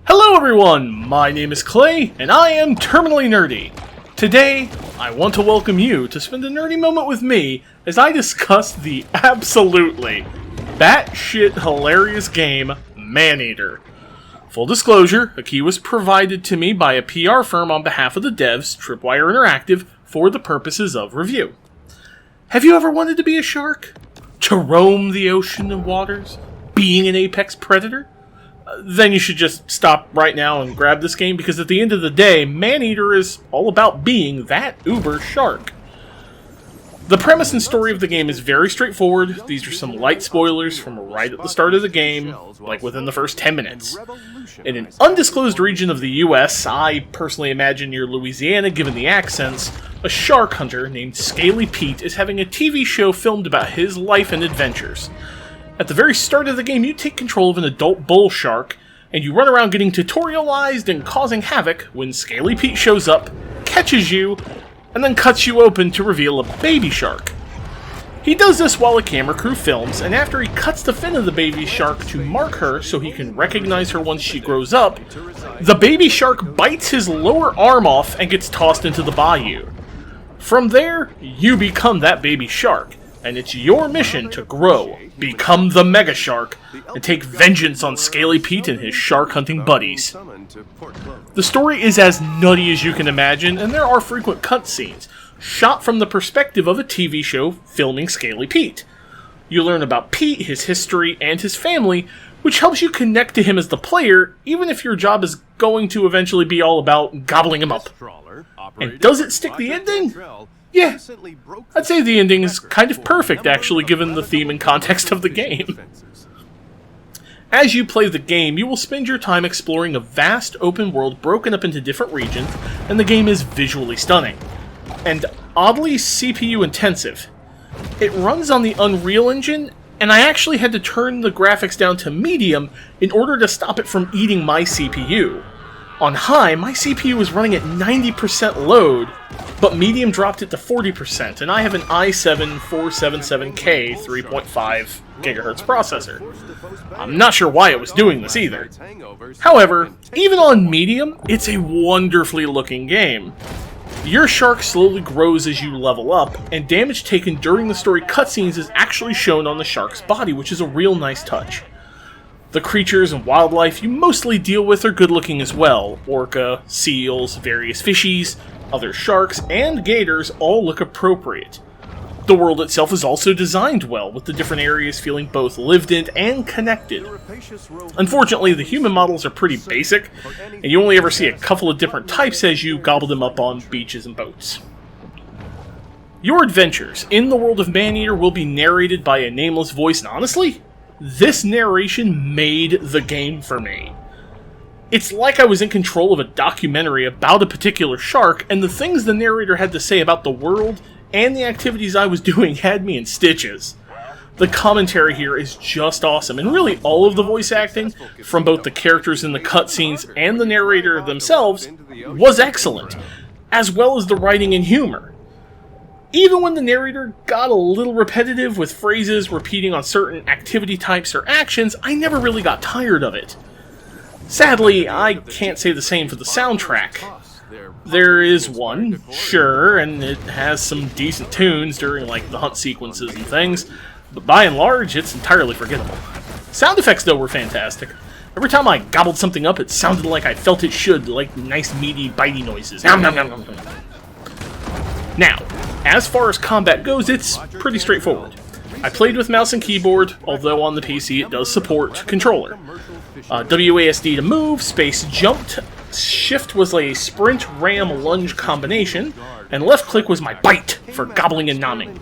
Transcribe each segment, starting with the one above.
Hello everyone, my name is Clay, and I am Terminally Nerdy. Today, I want to welcome you to spend a nerdy moment with me as I discuss the absolutely batshit hilarious game, Maneater. Full disclosure, a key was provided to me by a PR firm on behalf of the devs, Tripwire Interactive, for the purposes of review. Have you ever wanted to be a shark? To roam the ocean and waters? Being an apex predator? Then you should just stop right now and grab this game, because at the end of the day, Maneater is all about being that uber shark. The premise and story of the game is very straightforward. These are some light spoilers from right at the start of the game, like within the first 10 minutes. In an undisclosed region of the US, I personally imagine near Louisiana given the accents, a shark hunter named Scaly Pete is having a TV show filmed about his life and adventures. At the very start of the game, you take control of an adult bull shark, and you run around getting tutorialized and causing havoc when Scaly Pete shows up, catches you, and then cuts you open to reveal a baby shark. He does this while a camera crew films, and after he cuts the fin of the baby shark to mark her so he can recognize her once she grows up, the baby shark bites his lower arm off and gets tossed into the bayou. From there, you become that baby shark, and it's your mission to grow, become the Mega Shark, and take vengeance on Scaly Pete and his shark-hunting buddies. The story is as nutty as you can imagine, and there are frequent cutscenes, shot from the perspective of a TV show filming Scaly Pete. You learn about Pete, his history, and his family, which helps you connect to him as the player, even if your job is going to eventually be all about gobbling him up. And does it stick the ending? Yeah, I'd say the ending is kind of perfect, actually, given the theme and context of the game. As you play the game, you will spend your time exploring a vast open world broken up into different regions, and the game is visually stunning. And oddly CPU intensive. It runs on the Unreal Engine, and I actually had to turn the graphics down to medium in order to stop it from eating my CPU. On high, my CPU was running at 90% load, but medium dropped it to 40%, and I have an i7-477K 3.5 GHz processor. I'm not sure why it was doing this either. However, even on medium, it's a wonderfully looking game. Your shark slowly grows as you level up, and damage taken during the story cutscenes is actually shown on the shark's body, which is a real nice touch. The creatures and wildlife you mostly deal with are good looking as well. Orca, seals, various fishies, other sharks, and gators all look appropriate. The world itself is also designed well, with the different areas feeling both lived in and connected. Unfortunately, the human models are pretty basic, and you only ever see a couple of different types as you gobble them up on beaches and boats. Your adventures in the world of Maneater will be narrated by a nameless voice, and honestly, this narration made the game for me. It's like I was in control of a documentary about a particular shark, and the things the narrator had to say about the world and the activities I was doing had me in stitches. The commentary here is just awesome, and really all of the voice acting, from both the characters in the cutscenes and the narrator themselves, was excellent, as well as the writing and humor. Even when the narrator got a little repetitive with phrases repeating on certain activity types or actions, I never really got tired of it. Sadly, I can't say the same for the soundtrack. There is one, sure, and it has some decent tunes during like the hunt sequences and things, but by and large, it's entirely forgettable. Sound effects, though, were fantastic. Every time I gobbled something up, it sounded like I felt it should, like nice meaty bitey noises. Nom, nom, nom, nom, nom. Now, as far as combat goes, it's pretty straightforward. I played with mouse and keyboard, although on the PC it does support controller. WASD to move, space jumped, shift was a sprint, ram, lunge combination, and left click was my bite for gobbling and nomming.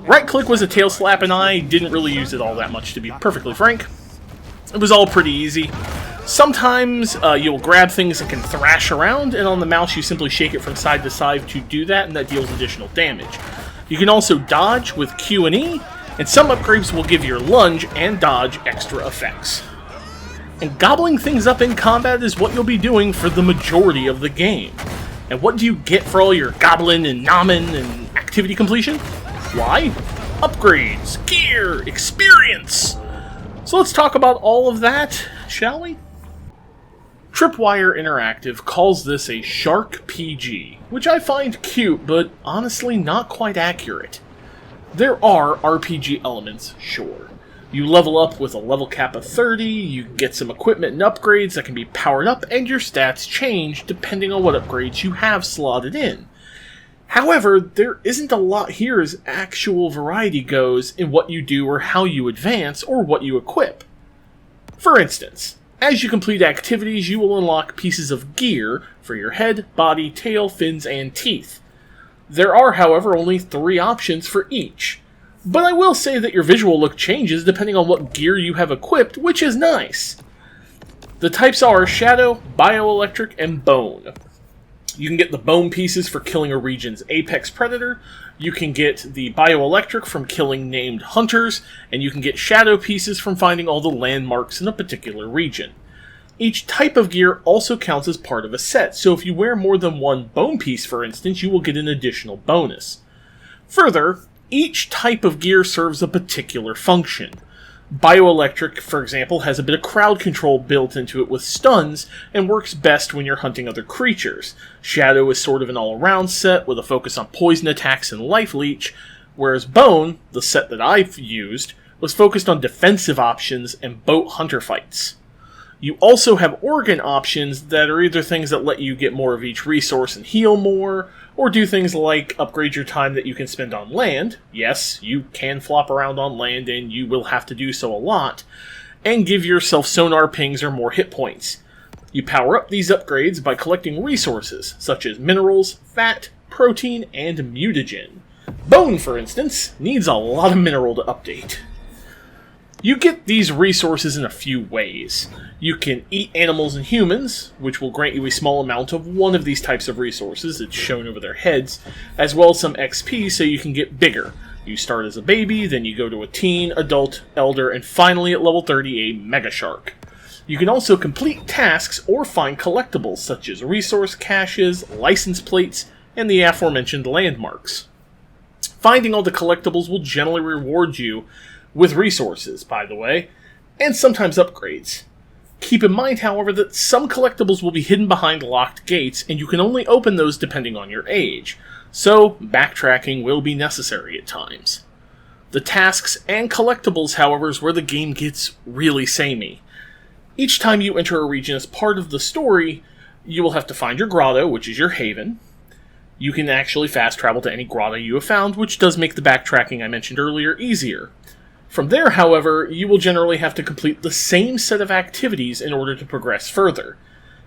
Right click was a tail slap, and I didn't really use it all that much, to be perfectly frank. It was all pretty easy. Sometimes you'll grab things that can thrash around, and on the mouse you simply shake it from side to side to do that, and that deals additional damage. You can also dodge with Q and E, and some upgrades will give your lunge and dodge extra effects. And gobbling things up in combat is what you'll be doing for the majority of the game. And what do you get for all your gobbling and nomming and activity completion? Why? Upgrades, gear, experience! So let's talk about all of that, shall we? Tripwire Interactive calls this a ShaRkPG, which I find cute, but honestly not quite accurate. There are RPG elements, sure. You level up with a level cap of 30, you get some equipment and upgrades that can be powered up, and your stats change depending on what upgrades you have slotted in. However, there isn't a lot here as actual variety goes in what you do or how you advance or what you equip. For instance, as you complete activities, you will unlock pieces of gear for your head, body, tail, fins, and teeth. There are, however, only 3 options for each. But I will say that your visual look changes depending on what gear you have equipped, which is nice. The types are Shadow, Bioelectric, and Bone. You can get the bone pieces for killing a region's apex predator, you can get the bioelectric from killing named hunters, and you can get shadow pieces from finding all the landmarks in a particular region. Each type of gear also counts as part of a set, so if you wear more than one bone piece, for instance, you will get an additional bonus. Further, each type of gear serves a particular function. Bioelectric, for example, has a bit of crowd control built into it with stuns, and works best when you're hunting other creatures. Shadow is sort of an all-around set, with a focus on poison attacks and life leech, whereas Bone, the set that I've used, was focused on defensive options and boat hunter fights. You also have organ options that are either things that let you get more of each resource and heal more, or do things like upgrade your time that you can spend on land. Yes, you can flop around on land and you will have to do so a lot, and give yourself sonar pings or more hit points. You power up these upgrades by collecting resources, such as minerals, fat, protein, and mutagen. Bone, for instance, needs a lot of mineral to update. You get these resources in a few ways. You can eat animals and humans, which will grant you a small amount of one of these types of resources, it's shown over their heads, as well as some XP so you can get bigger. You start as a baby, then you go to a teen, adult, elder, and finally at level 30 a Mega Shark. You can also complete tasks or find collectibles such as resource caches, license plates, and the aforementioned landmarks. Finding all the collectibles will generally reward you with resources, by the way, and sometimes upgrades. Keep in mind, however, that some collectibles will be hidden behind locked gates, and you can only open those depending on your age, so backtracking will be necessary at times. The tasks and collectibles, however, is where the game gets really samey. Each time you enter a region as part of the story, you will have to find your grotto, which is your haven. You can actually fast travel to any grotto you have found, which does make the backtracking I mentioned earlier easier. From there, however, you will generally have to complete the same set of activities in order to progress further.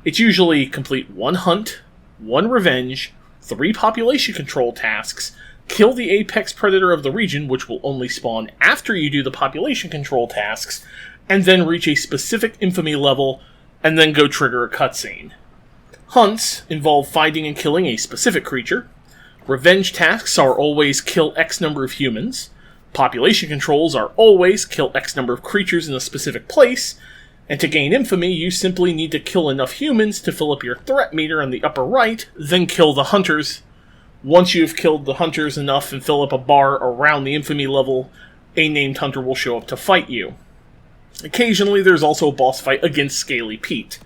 It's usually complete 1 hunt, 1 revenge, 3 population control tasks, kill the apex predator of the region, which will only spawn after you do the population control tasks, and then reach a specific infamy level, and then go trigger a cutscene. Hunts involve finding and killing a specific creature. Revenge tasks are always kill X number of humans. Population controls are always kill X number of creatures in a specific place, and to gain infamy, you simply need to kill enough humans to fill up your threat meter on the upper right, then kill the hunters. Once you've killed the hunters enough and fill up a bar around the infamy level, a named hunter will show up to fight you. Occasionally, there's also a boss fight against Scaly Pete.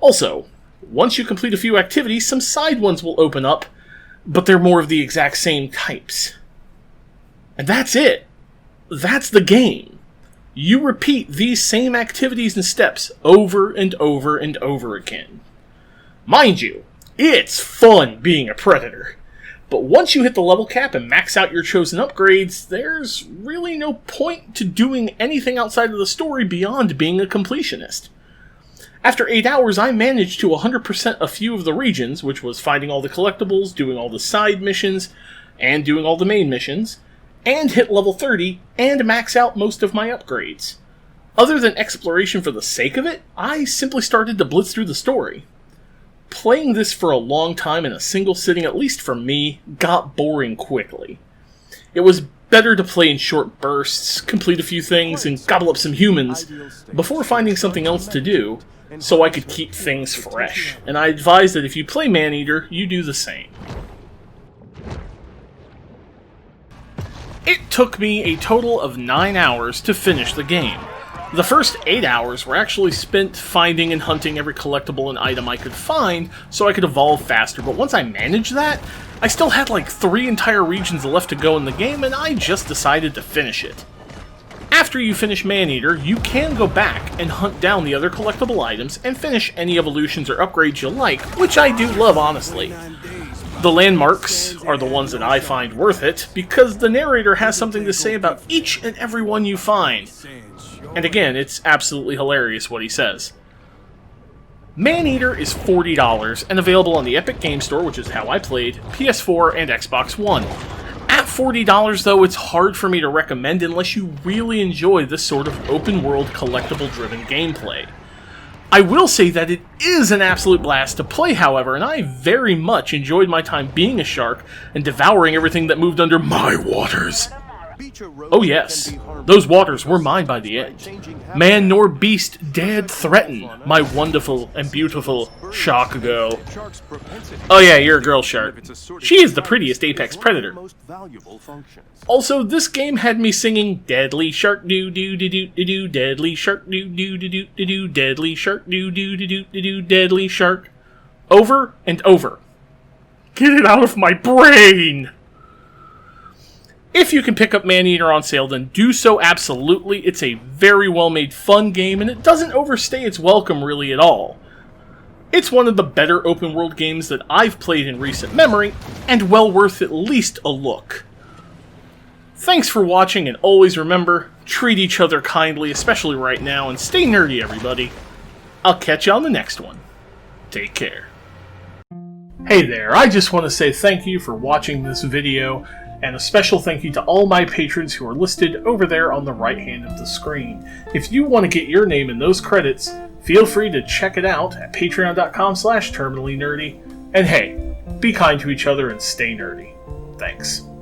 Also, once you complete a few activities, some side ones will open up, but they're more of the exact same types. And that's it. That's the game. You repeat these same activities and steps over and over and over again. Mind you, it's fun being a predator. But once you hit the level cap and max out your chosen upgrades, there's really no point to doing anything outside of the story beyond being a completionist. After 8 hours, I managed to 100% a few of the regions, which was finding all the collectibles, doing all the side missions, and doing all the main missions, and hit level 30, and max out most of my upgrades. Other than exploration for the sake of it, I simply started to blitz through the story. Playing this for a long time in a single sitting, at least for me, got boring quickly. It was better to play in short bursts, complete a few things, and gobble up some humans, before finding something else to do, so I could keep things fresh. And I advise that if you play Maneater, you do the same. It took me a total of 9 hours to finish the game. The first 8 hours were actually spent finding and hunting every collectible and item I could find so I could evolve faster, but once I managed that, I still had like 3 entire regions left to go in the game, and I just decided to finish it. After you finish Maneater, you can go back and hunt down the other collectible items and finish any evolutions or upgrades you like, which I do love, honestly. The landmarks are the ones that I find worth it, because the narrator has something to say about each and every one you find. And again, it's absolutely hilarious what he says. Maneater is $40 and available on the Epic Game Store, which is how I played, PS4 and Xbox One. At $40 though, it's hard for me to recommend unless you really enjoy this sort of open-world collectible-driven gameplay. I will say that it is an absolute blast to play, however, and I very much enjoyed my time being a shark and devouring everything that moved under my waters. Oh yes, those waters were mine by the end. Man nor beast dared threaten my wonderful and beautiful shark girl. Oh yeah, you're a girl shark. She is the prettiest apex predator. Also, this game had me singing Deadly Shark doo doo doo doo doo, Deadly Shark doo doo doo doo doo, Deadly Shark doo doo doo doo doo, Deadly Shark, over and over. Get it out of my brain! If you can pick up Maneater on sale, then do so absolutely. It's a very well-made, fun game, and it doesn't overstay its welcome really at all. It's one of the better open-world games that I've played in recent memory, and well worth at least a look. Thanks for watching, and always remember, treat each other kindly, especially right now, and stay nerdy, everybody. I'll catch you on the next one. Take care. Hey there, I just want to say thank you for watching this video, and a special thank you to all my patrons who are listed over there on the right hand of the screen. If you want to get your name in those credits, feel free to check it out at patreon.com/terminallynerdy. And hey, be kind to each other and stay nerdy. Thanks.